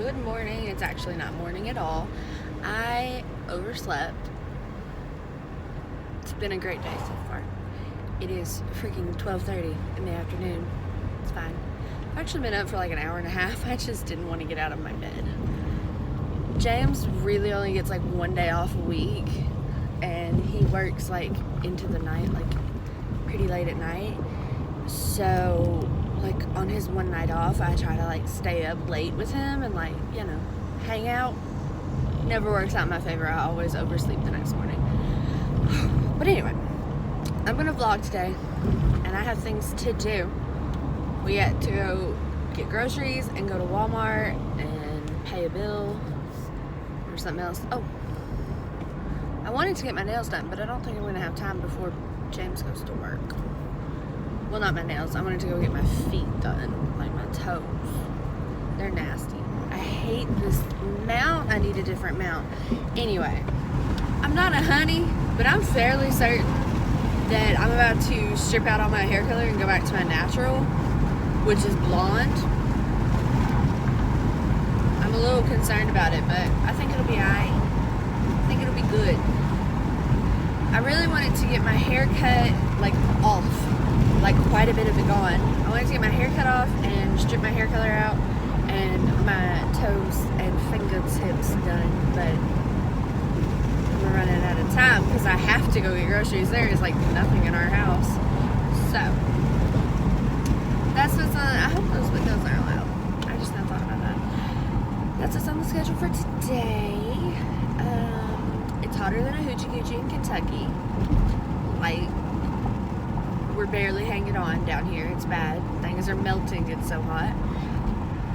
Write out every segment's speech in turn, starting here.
Good morning. It's actually not morning at all. I overslept. It's been a great day so far. It is freaking 12:30 in the afternoon. It's fine. I've actually been up for like an hour and a half. I just didn't want to get out of my bed. James really only gets like one day off a week, and he works like into the night, like pretty late at night. So like on his one night off, I try to like stay up late with him and like, you know, hang out. Never works out in my favor. I always oversleep the next morning. But anyway, I'm gonna vlog today, and I have things to do. We get to go get groceries and go to Walmart and pay a bill or something else. Oh, I wanted to get my nails done, but I don't think I'm gonna have time before James goes to work. Well, not my nails. I wanted to go get my feet done, like my toes. They're nasty. I hate this mount. I need a different mount. Anyway, I'm not a honey, but I'm fairly certain that I'm about to strip out all my hair color and go back to my natural, which is blonde. I'm a little concerned about it, but I think it'll be alright. I think it'll be good. I really wanted to get my hair cut, like, off. Like, quite a bit of it gone. I wanted to get my hair cut off and strip my hair color out and my toes and fingertips done, but we're running out of time because I have to go get groceries. There is like nothing in our house. So that's what's on. I hope those windows aren't loud. I just not thought about that. That's what's on the schedule for today. It's hotter than a Hoochie Coochie in Kentucky. Like, we're barely hanging on down here. It's bad. Things are melting. It's so hot.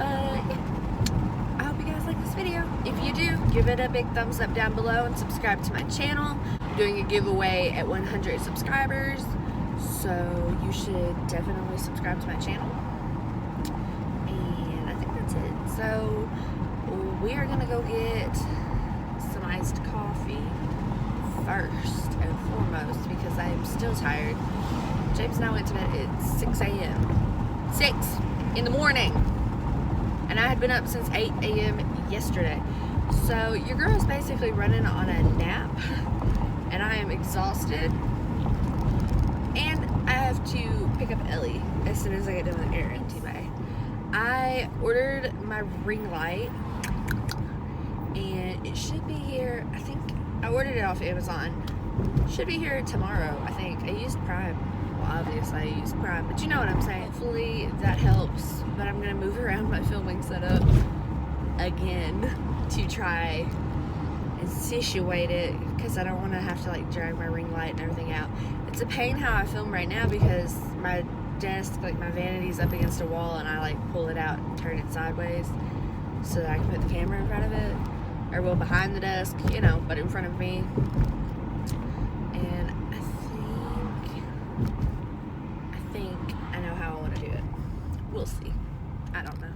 Yeah. I hope you guys like this video. If you do, give it a big thumbs up down below and subscribe to my channel. I'm doing a giveaway at 100 subscribers, so you should definitely subscribe to my channel. And I think that's it. So we are gonna go get some iced coffee first and foremost because I am still tired. James and I went to bed at 6 a.m. 6 in the morning. And I had been up since 8 a.m. yesterday. So your girl is basically running on a nap. And I am exhausted. And I have to pick up Ellie as soon as I get done with the errand today. I ordered my ring light. And it should be here, I think, I ordered it off Amazon. Should be here tomorrow, I think. I used Prime. Well, obviously I use Prime, but you know what I'm saying. Hopefully that helps, but I'm gonna move around my filming setup again to try and situate it because I don't want to have to like drag my ring light and everything out. It's a pain how I film right now because my desk, like my vanity's up against a wall, and I like pull it out and turn it sideways so that I can put the camera in front of it, or well, behind the desk, you know, but in front of me. And I think I know how I want to do it. We'll see. I don't know.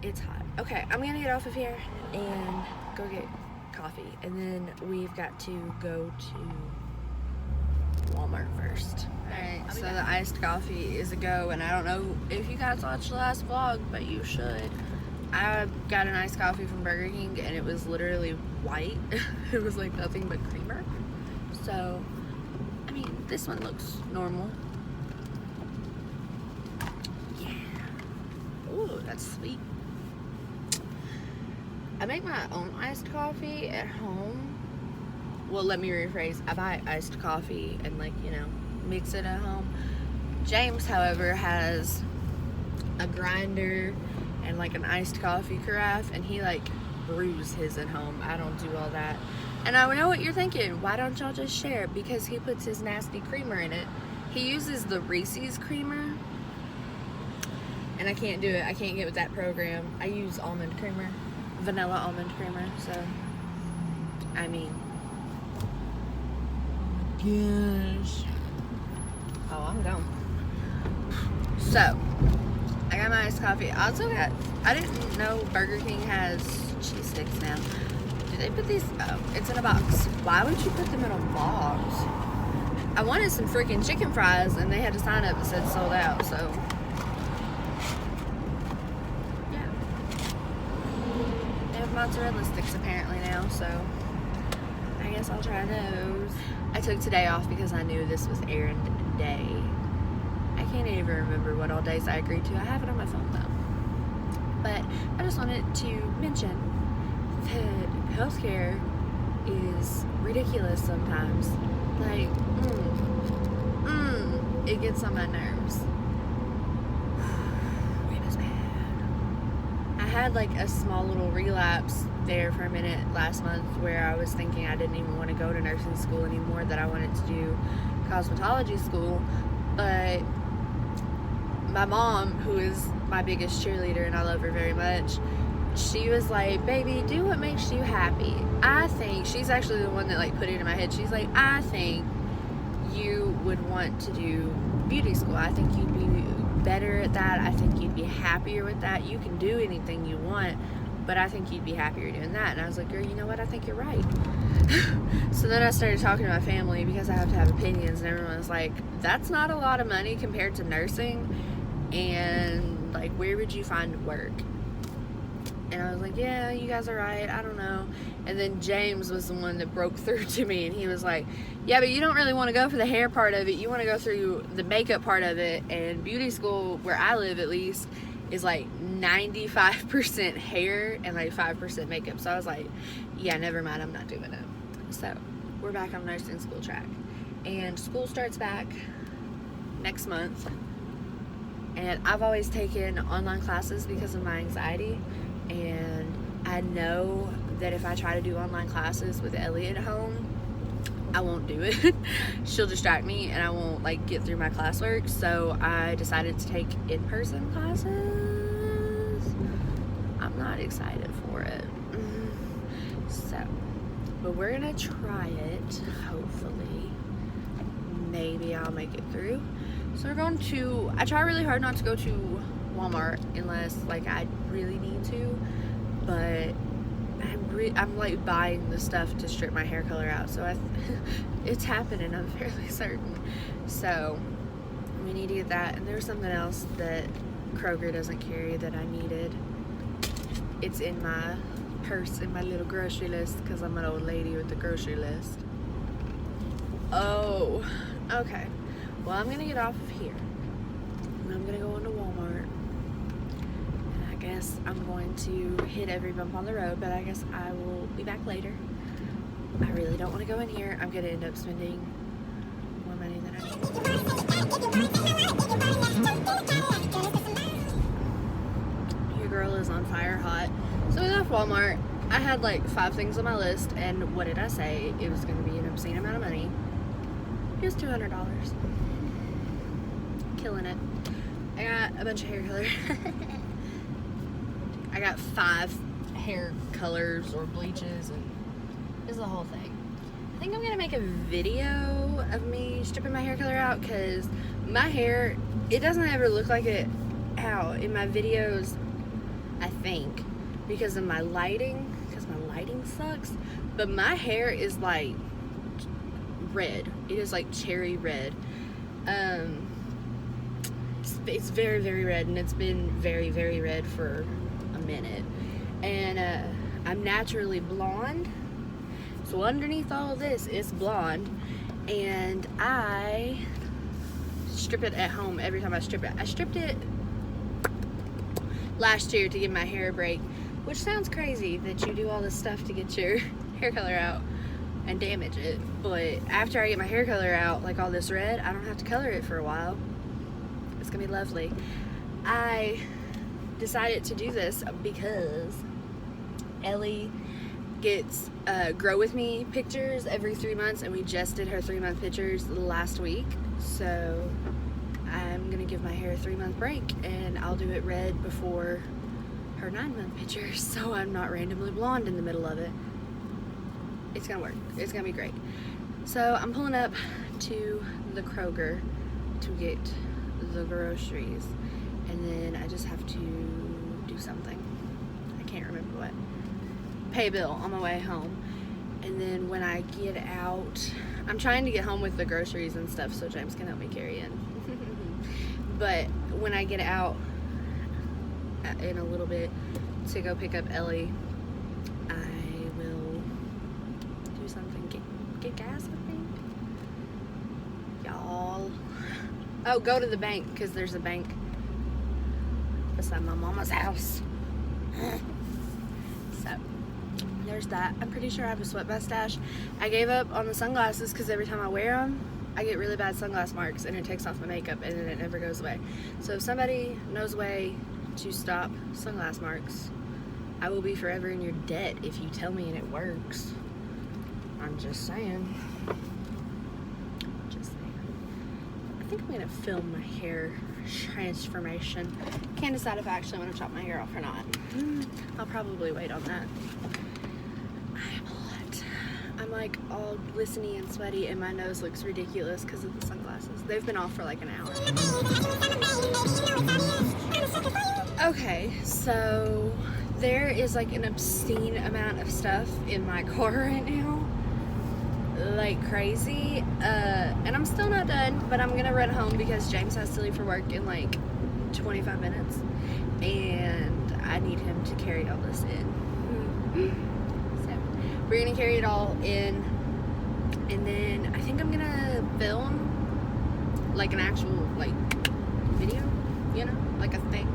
It's hot. Okay, I'm gonna get off of here and go get coffee, and then we've got to go to Walmart first. Alright, so the iced coffee is a go, and I don't know if you guys watched the last vlog, but you should. I got an iced coffee from Burger King, and it was literally white. It was like nothing but creamer. So, I mean, this one looks normal. Yeah. Ooh, that's sweet. I make my own iced coffee at home. Well, let me rephrase. I buy iced coffee and, like, you know, mix it at home. James, however, has a grinder and like an iced coffee carafe, and he like brews his at home. I don't do all that. And I know what you're thinking, why don't y'all just share? Because he puts his nasty creamer in it. He uses the Reese's creamer, and I can't do it. I can't get with that program. I use almond creamer, vanilla almond creamer. So I mean, gosh. Oh, I'm gone. So I got my iced coffee. I also got, I didn't know Burger King has cheese sticks now. Do they put these, oh, it's in a box. Why would you put them in a box? I wanted some freaking chicken fries, and they had a sign up that said sold out, so. Yeah. mozzarella sticks apparently now, so I guess I'll try those. I took today off because I knew this was errand day. I can't even remember what all days I agreed to. I have it on my phone though. But I just wanted to mention that healthcare is ridiculous sometimes. Like, it gets on my nerves. It was bad. I had like a small little relapse there for a minute last month where I was thinking I didn't even want to go to nursing school anymore, that I wanted to do cosmetology school. But my mom, who is my biggest cheerleader and I love her very much, she was like, baby, do what makes you happy. I think, she's actually the one that like put it in my head. She's like, I think you would want to do beauty school. I think you'd be better at that. I think you'd be happier with that. You can do anything you want, but I think you'd be happier doing that. And I was like, girl, you know what? I think you're right. So then I started talking to my family because I have to have opinions, and everyone was like, that's not a lot of money compared to nursing, and like, where would you find work? And I was like, yeah, you guys are right, I don't know. And then James was the one that broke through to me, and he was like, yeah, but you don't really want to go for the hair part of it. You want to go through the makeup part of it. And beauty school, where I live at least, is like 95% hair and like 5% makeup. So I was like, yeah, never mind, I'm not doing it. So we're back on nursing school track. And school starts back next month. And I've always taken online classes because of my anxiety. And I know that if I try to do online classes with Ellie at home, I won't do it. She'll distract me and I won't like get through my classwork. So I decided to take in-person classes. I'm not excited for it. So, but we're gonna try it, hopefully. Maybe I'll make it through. So we're going to, I try really hard not to go to Walmart unless like I really need to, but I'm like buying the stuff to strip my hair color out, so it's happening, I'm fairly certain. So we need to get that, and there's something else that Kroger doesn't carry that I needed. It's in my purse, in my little grocery list, because I'm an old lady with the grocery list. Oh, okay. Well, I'm gonna get off of here, and I'm gonna go into Walmart. I guess I'm going to hit every bump on the road, but I guess I will be back later. I really don't want to go in here. I'm going to end up spending more money than I need. Your girl is on fire hot. So we left Walmart. I had like 5 things on my list, and what did I say? It was going to be an obscene amount of money. It was $200. Killing it. I got a bunch of hair color. I got 5 hair colors or bleaches, and this is the whole thing. I think I'm gonna make a video of me stripping my hair color out, because my hair, it doesn't ever look like it out in my videos, I think, because of my lighting, because my lighting sucks. But my hair is like red. It is like cherry red. It's very, very red, and it's been very, very red for a minute. And I'm naturally blonde, so underneath all of this it's blonde, and I strip it at home every time I strip it. I stripped it last year to give my hair a break, which sounds crazy that you do all this stuff to get your hair color out and damage it, but after I get my hair color out, like all this red, I don't have to color it for a while. It's gonna be lovely. I decided to do this because Ellie gets grow with me pictures every 3 months, and we just did her 3-month pictures last week. So I'm gonna give my hair a 3-month break, and I'll do it red before her 9-month pictures, so I'm not randomly blonde in the middle of it. It's gonna work. It's gonna be great. So I'm pulling up to the Kroger to get the groceries, and then I just have to do something. I can't remember what. Pay a bill on my way home. And then when I get out, I'm trying to get home with the groceries and stuff so James can help me carry in. But when I get out in a little bit to go pick up Ellie, something. Get gas, I think. Y'all. Oh, go to the bank, because there's a bank beside my mama's house. So, there's that. I'm pretty sure I have a sweat mustache. I gave up on the sunglasses because every time I wear them, I get really bad sunglass marks and it takes off my makeup and then it never goes away. So if somebody knows a way to stop sunglass marks, I will be forever in your debt if you tell me and it works. I'm just saying. I think I'm gonna film my hair transformation. Can't decide if I actually want to chop my hair off or not. I'll probably wait on that. I am hot. I'm like all glistening and sweaty and my nose looks ridiculous because of the sunglasses. They've been off for like an hour. Okay, so there is like an obscene amount of stuff in my car right now. Like crazy, and I'm still not done, but I'm gonna run home because James has to leave for work in like 25 minutes and I need him to carry all this in. So we're gonna carry it all in, and then I think I'm gonna film like an actual like video, you know, like a thing.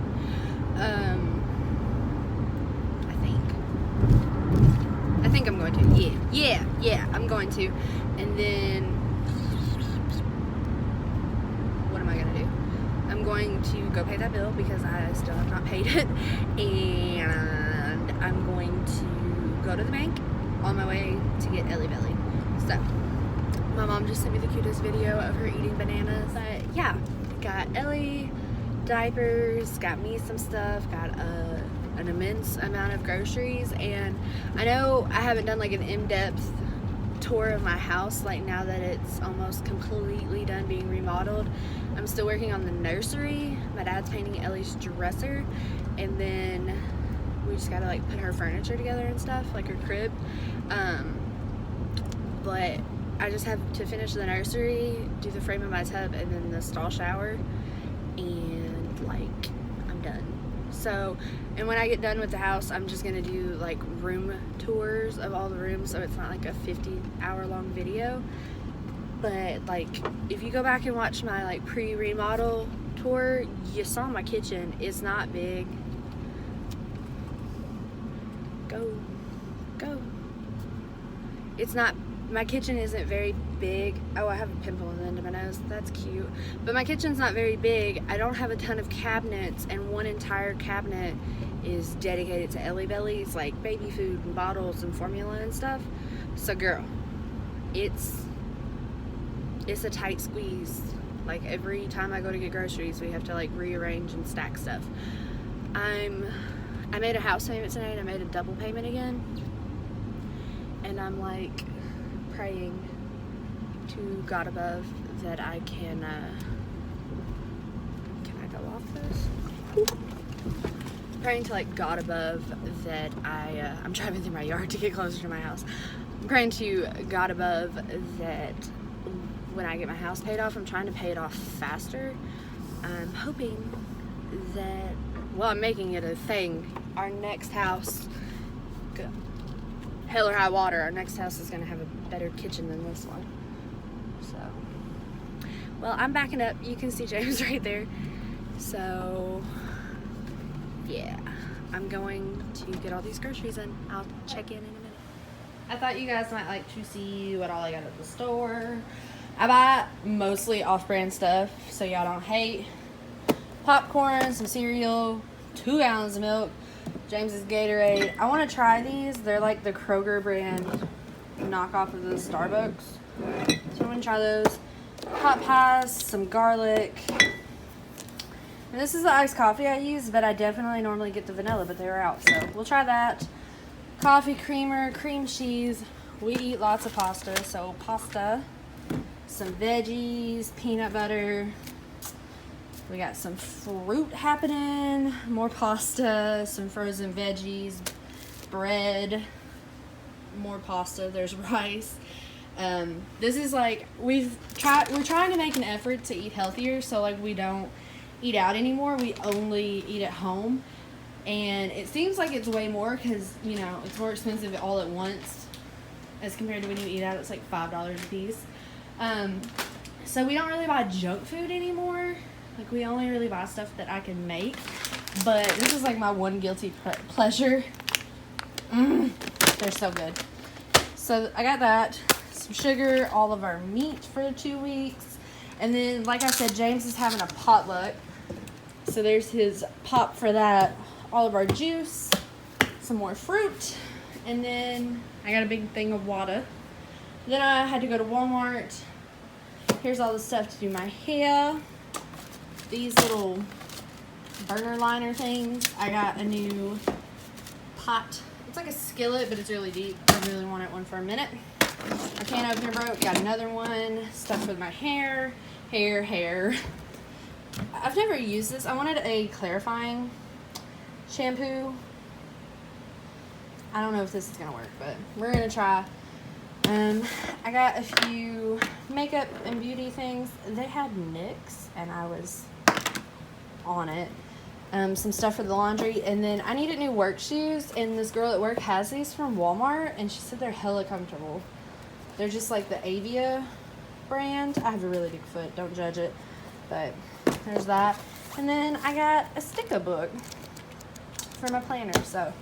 I think I'm going to. Yeah, I'm going to. And then, what am I going to do? I'm going to go pay that bill because I still have not paid it. And I'm going to go to the bank on my way to get Ellie Belly. So, my mom just sent me the cutest video of her eating bananas. But yeah, got Ellie diapers, got me some stuff, got an immense amount of groceries, and I know I haven't done like an in-depth tour of my house like now that it's almost completely done being remodeled. I'm still working on the nursery. My dad's painting Ellie's dresser, and then we just gotta like put her furniture together and stuff, like her crib. But I just have to finish the nursery, do the frame of my tub, and then the stall shower, and like I'm done. So, and when I get done with the house, I'm just gonna do like room tours of all the rooms, so it's not like a 50-hour long video. But like, if you go back and watch my like pre-remodel tour, you saw my kitchen. It's not big. Go. It's not, my kitchen isn't very big. Oh, I have a pimple on the end of my nose. That's cute. But my kitchen's not very big. I don't have a ton of cabinets, and one entire cabinet is dedicated to Ellie Bellies, like baby food and bottles and formula and stuff. So girl, it's a tight squeeze. Like every time I go to get groceries, we have to like rearrange and stack stuff. I made a house payment today and I made a double payment again. And I'm like praying to God above that I can I go off this? Praying to like God above that I'm driving through my yard to get closer to my house. I'm praying to God above that when I get my house paid off, I'm trying to pay it off faster. I'm hoping that, well, I'm making it a thing. Our next house, hell or high water, our next house is gonna have a better kitchen than this one. So, well, I'm backing up. You can see James right there. So, yeah, I'm going to get all these groceries in. I'll check in a minute. I thought you guys might like to see what all I got at the store. I buy mostly off-brand stuff, so y'all don't hate. Popcorn, some cereal, 2 gallons of milk, James's Gatorade. I want to try these. They're like the Kroger brand knockoff of the Starbucks. So I'm going to try those. Hot pies, some garlic. And this is the iced coffee I use, but I definitely normally get the vanilla, but they were out, so we'll try that. Coffee creamer, cream cheese. We eat lots of pasta, so pasta. Some veggies, peanut butter. We got some fruit happening, more pasta, some frozen veggies, bread, more pasta. There's rice. This is like, we're trying to make an effort to eat healthier, so like we don't eat out anymore. We only eat at home, and it seems like it's way more because, you know, it's more expensive all at once as compared to when you eat out. It's like $5 a piece. So we don't really buy junk food anymore. Like, we only really buy stuff that I can make. But this is like my one guilty pleasure. They're so good. So I got that, some sugar, all of our meat for 2 weeks. And then, like I said, James is having a potluck. So there's his pop for that. All of our juice, some more fruit, and then I got a big thing of water. Then I had to go to Walmart. Here's all the stuff to do my hair. These little burner liner things. I got a new pot. It's like a skillet, but it's really deep. I really wanted one for a minute. My can opener broke. Got another one. Stuff with my hair. Hair. I've never used this. I wanted a clarifying shampoo. I don't know if this is gonna work, but we're gonna try. I got a few makeup and beauty things. They had NYX, and I was on it. Some stuff for the laundry, and then I needed new work shoes, and this girl at work has these from Walmart, and she said they're hella comfortable. They're just like the Avia brand. I have a really big foot, don't judge it, but there's that. And then I got a sticker book for my planner, so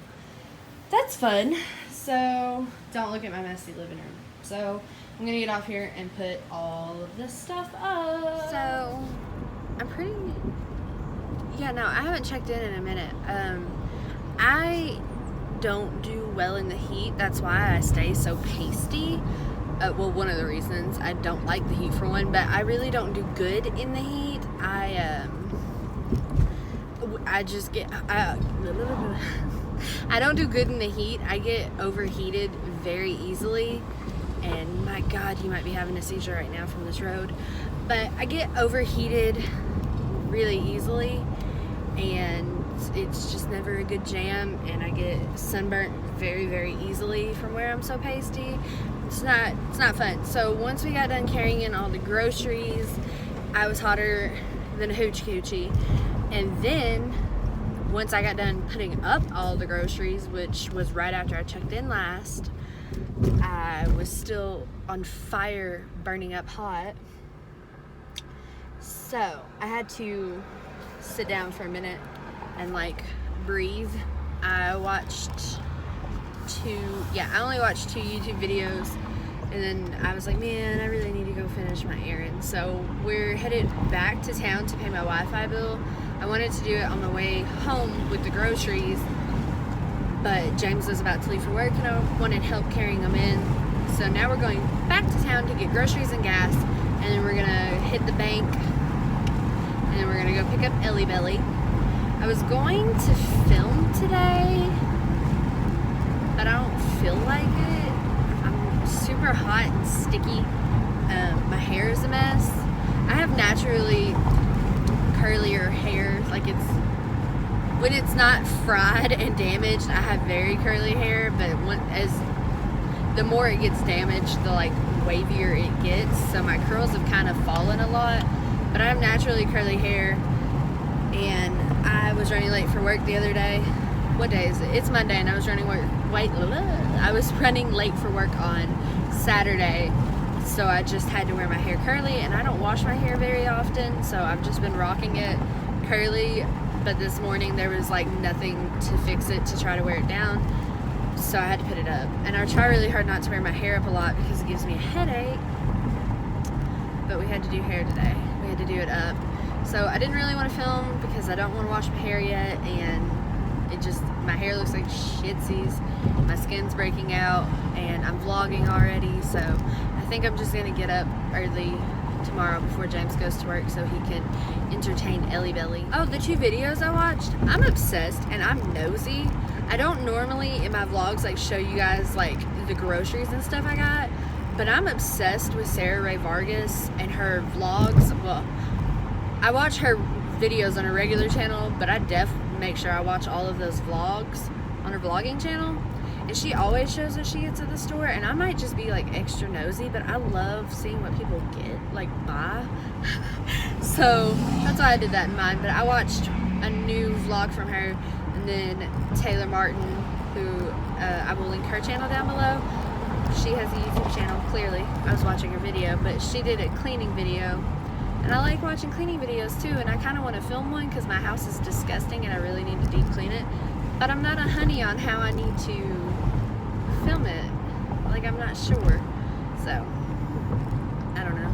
that's fun. So don't look at my messy living room. So I'm gonna get off here and put all of this stuff up. So I'm pretty, yeah, no, I haven't checked in a minute. I don't do well in the heat. That's why I stay so pasty. Well, one of the reasons. I don't like the heat for one, but I really don't do good in the heat. I just get, I don't do good in the heat. I get overheated very easily, and my God, you might be having a seizure right now from this road, but I get overheated really easily, and it's just never a good jam, and I get sunburnt very, very easily from where I'm so pasty. It's not fun. So once we got done carrying in all the groceries, I was hotter than a Hoochie. And then once I got done putting up all the groceries, which was right after I checked in last, I was still on fire, burning up hot. So I had to sit down for a minute and like breathe. I only watched 2 YouTube videos, and then I was like, man, I really need to go finish my errand. So we're headed back to town to pay my Wi-Fi bill. I wanted to do it on the way home with the groceries, but James was about to leave for work, and I wanted help carrying them in. So now we're going back to town to get groceries and gas, and then we're gonna hit the bank, and then we're gonna go pick up Ellie Belly. I was going to film today, but I don't feel like it. I'm super hot and sticky. My hair is a mess. I have naturally curlier hair. Like, when it's not fried and damaged, I have very curly hair, but the more it gets damaged, the like wavier it gets. So my curls have kind of fallen a lot, but I have naturally curly hair, and I was running late for work the other day. What day is it? It's Monday, and I was running late for work on Saturday, so I just had to wear my hair curly, and I don't wash my hair very often, so I've just been rocking it curly. But this morning there was like nothing to fix it to try to wear it down, so I had to put it up. And I try really hard not to wear my hair up a lot because it gives me a headache, but we had to do hair today. We had to do it up. So I didn't really want to film because I don't want to wash my hair yet, and my hair looks like shitsies. My skin's breaking out, and I'm vlogging already, so I think I'm just gonna get up early tomorrow before James goes to work so he can entertain Ellie Belly. Oh, the 2 videos I watched, I'm obsessed and I'm nosy. I don't normally in my vlogs like show you guys like the groceries and stuff I got, but I'm obsessed with Sarah Ray Vargas and her vlogs. Well, I watch her videos on her regular channel, but I make sure I watch all of those vlogs on her vlogging channel, and she always shows what she gets at the store, and I might just be like extra nosy, but I love seeing what people get, like buy. So that's why I did that in mine. But I watched a new vlog from her, and then Taylor Martin, who I will link her channel down below. She has a YouTube channel, clearly. I was watching her video, but she did a cleaning video. And I like watching cleaning videos too, and I kind of want to film one because my house is disgusting and I really need to deep clean it. But I'm not a honey on how I need to film it. Like, I'm not sure. So, I don't know.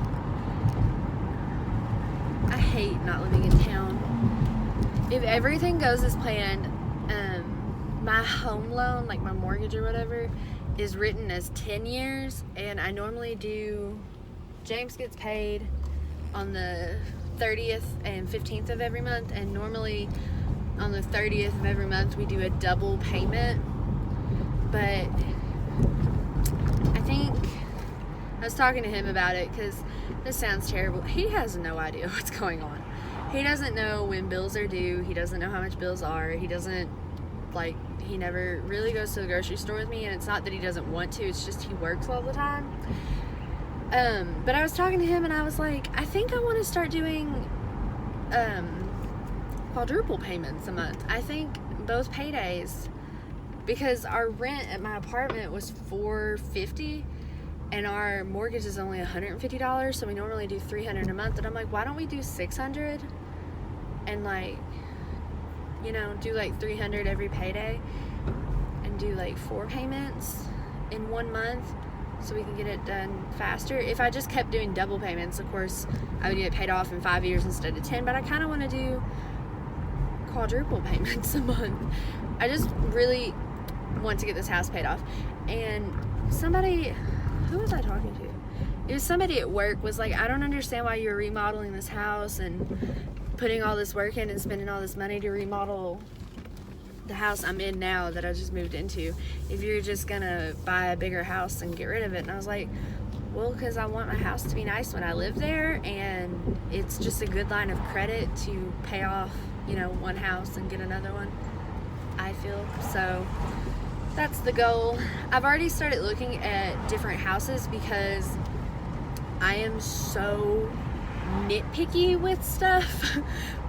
I hate not living in town. If everything goes as planned, my home loan, like my mortgage or whatever, is written as 10 years, and I normally do, James gets paid on the 30th and 15th of every month, and normally on the 30th of every month we do a double payment. But I think I was talking to him about it because this sounds terrible. He has no idea what's going on. He doesn't know when bills are due. He doesn't know how much bills are. He doesn't, like, he never really goes to the grocery store with me, and it's not that he doesn't want to, it's just he works all the time. But I was talking to him and I was like, I think I want to start doing quadruple payments a month. I think both paydays, because our rent at my apartment was $450 and our mortgage is only $150, so we normally do $300 a month. And I'm like, why don't we do $600 and, like, you know, do like $300 every payday and do like 4 payments in 1 month so we can get it done faster. If I just kept doing double payments, of course I would get paid off in 5 years instead of 10, but I kind of want to do quadruple payments a month. I just really want to get this house paid off. And somebody, who was I talking to? It was somebody at work was like, I don't understand why you're remodeling this house and putting all this work in and spending all this money to remodel the house I'm in now that I just moved into, if you're just gonna buy a bigger house and get rid of it. And I was like, well, because I want my house to be nice when I live there, and it's just a good line of credit to pay off, you know, one house and get another one, I feel. So that's the goal. I've already started looking at different houses because I am so nitpicky with stuff,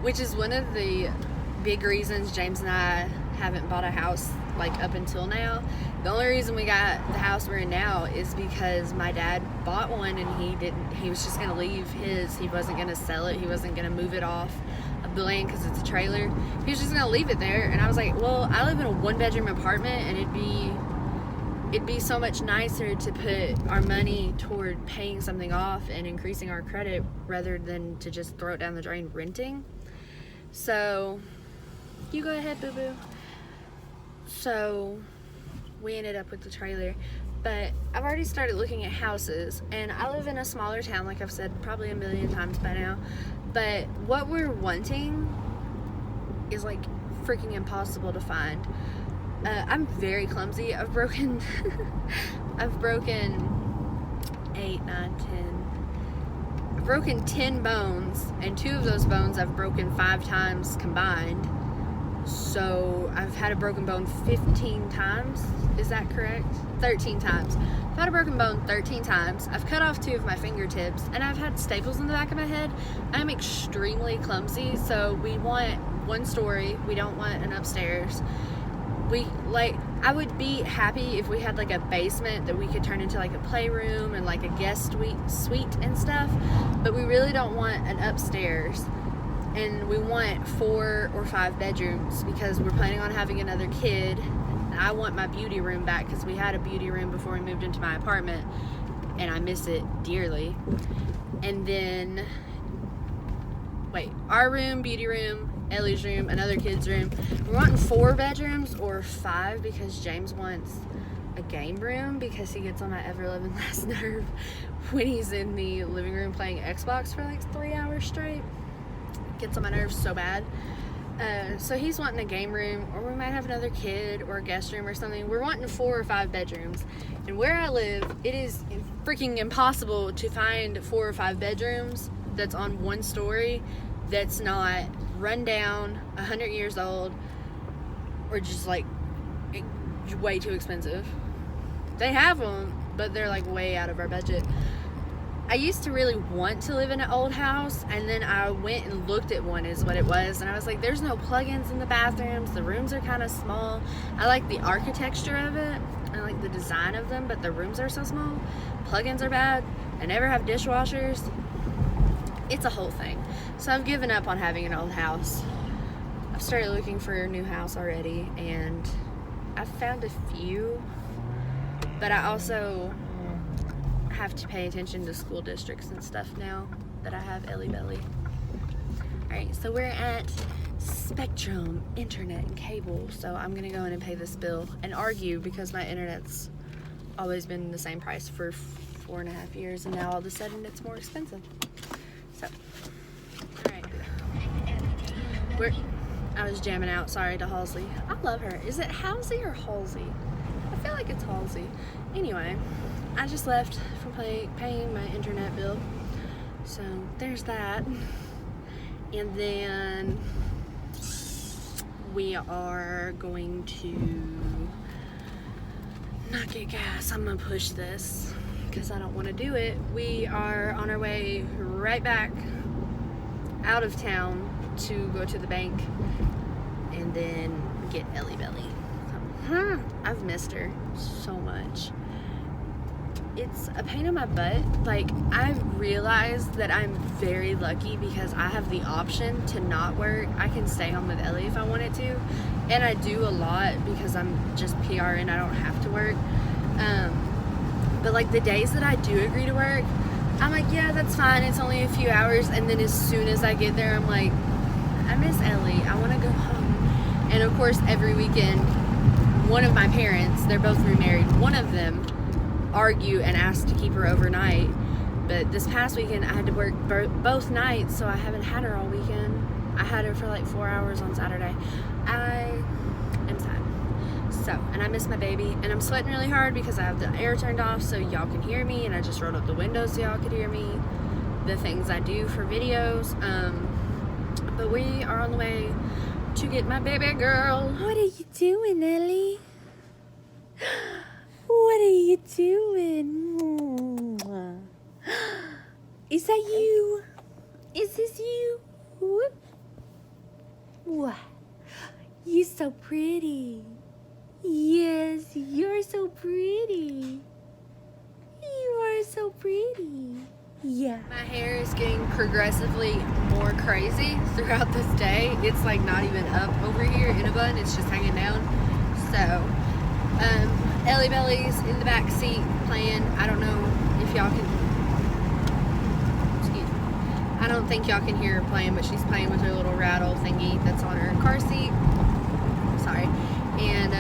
which is one of the big reasons James and I haven't bought a house, like, up until now. The only reason we got the house we're in now is because my dad bought one and he was just gonna leave his, he wasn't gonna sell it, he wasn't gonna move it off of the land because it's a trailer, he was just gonna leave it there. And I was like, well, I live in a 1-bedroom apartment and it'd be so much nicer to put our money toward paying something off and increasing our credit rather than to just throw it down the drain renting. So, you go ahead, boo-boo. So, we ended up with the trailer. But I've already started looking at houses, and I live in a smaller town, like I've said probably a million times by now. But what we're wanting is, like, freaking impossible to find. I'm very clumsy. I've broken 8, 9, 10. I've broken 10 bones, and 2 of those bones I've broken 5 times combined. So I've had a broken bone 15 times. Is that correct? 13 times. I've had a broken bone 13 times. I've cut off 2 of my fingertips, and I've had staples in the back of my head. I'm extremely clumsy, so we want 1 story. We don't want an upstairs. I would be happy if we had, like, a basement that we could turn into, like, a playroom and, like, a guest suite and stuff, but we really don't want an upstairs. And we want 4 or 5 bedrooms because we're planning on having another kid. I want my beauty room back because we had a beauty room before we moved into my apartment, and I miss it dearly. And then, our room, beauty room, Ellie's room, another kid's room. We're wanting 4 bedrooms or 5 because James wants a game room because he gets on my ever-living last nerve when he's in the living room playing Xbox for like 3 hours straight. Gets on my nerves so bad. So he's wanting a game room, or we might have another kid or a guest room or something. We're wanting 4 or 5 bedrooms. And where I live, it is freaking impossible to find 4 or 5 bedrooms that's on 1 story that's not run down, 100 years old, or just like way too expensive. They have them, but they're like way out of our budget. I used to really want to live in an old house, and then I went and looked at one is what it was, and I was like, there's no plugins in the bathrooms, the rooms are kind of small. I like the architecture of it, I like the design of them, but the rooms are so small. Plugins are bad. I never have dishwashers. It's a whole thing. So I've given up on having an old house. I've started looking for a new house already, and I've found a few, but I also have to pay attention to school districts and stuff now that I have Ellie Belly. Alright, so we're at Spectrum Internet and Cable, so I'm gonna go in and pay this bill and argue because my internet's always been the same price for 4.5 years, and now all of a sudden it's more expensive. So, alright. I was jamming out, sorry to Halsey. I love her. Is it Halsey or Halsey? I feel like it's Halsey. Anyway, I just left from paying my internet bill. So there's that. And then we are going to not get gas. I'm gonna push this because I don't want to do it. We are on our way right back out of town to go to the bank and then get Ellie Belly. I've missed her so much. It's a pain in my butt. Like, I've realized that I'm very lucky because I have the option to not work. I can stay home with Ellie if I wanted to, and I do a lot because I'm just PRN. I don't have to work. But like the days that I do agree to work, I'm like, yeah, that's fine. It's only a few hours, and then as soon as I get there, I'm like, I miss Ellie. I want to go home. And of course, every weekend, one of my parents, they're both remarried, one of them argue and ask to keep her overnight. But this past weekend I had to work both nights, so I haven't had her all weekend. I had her for like 4 hours on Saturday. I am sad. So, and I miss my baby, and I'm sweating really hard because I have the air turned off so y'all can hear me, and I just rolled up the windows so y'all could hear me, the things I do for videos. But we are on the way to get my baby girl. What are you doing, Ellie? What are you doing? Is that you? Is this you? What? You're so pretty. Yes, you're so pretty. You are so pretty. Yeah. My hair is getting progressively more crazy throughout this day. It's like not even up over here in a bun. It's just hanging down. So, Ellie Belly's in the back seat playing. I don't know if y'all can, excuse me. I don't think y'all can hear her playing, but she's playing with her little rattle thingy that's on her car seat. Sorry. And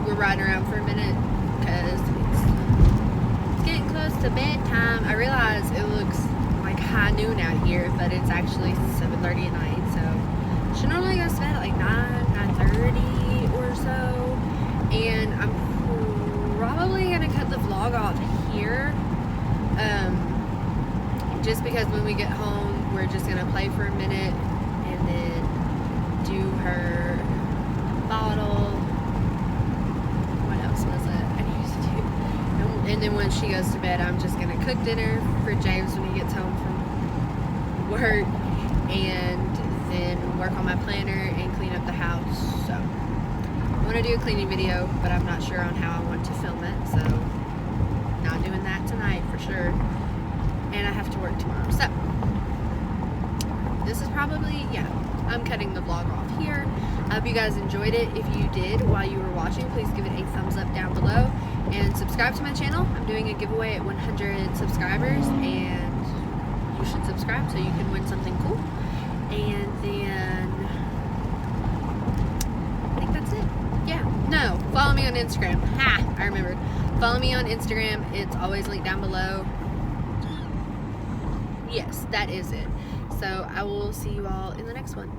we're riding around for a minute because it's getting close to bedtime. I realize it looks like high noon out here, but it's actually 7:30 at night. So she normally goes to bed at like 9:30 or so. And I'm probably gonna cut the vlog off here, just because when we get home we're just gonna play for a minute and then do her bottle. What else was it I need to do? And then when she goes to bed, I'm just gonna cook dinner for James when he gets home from work, and then work on my planner and clean up the house. So I want to do a cleaning video, but I'm not sure on how I want to film it, so not doing that tonight for sure. And I have to work tomorrow, so this is probably, yeah, I'm cutting the vlog off here. I hope you guys enjoyed it. If you did while you were watching, please give it a thumbs up down below and subscribe to my channel. I'm doing a giveaway at 100 subscribers, and you should subscribe so you can win something cool. And then I think that's it. Yeah, no, follow me on Instagram. Ha, I remembered. Follow me on Instagram. It's always linked down below. Yes, that is it. So I will see you all in the next one.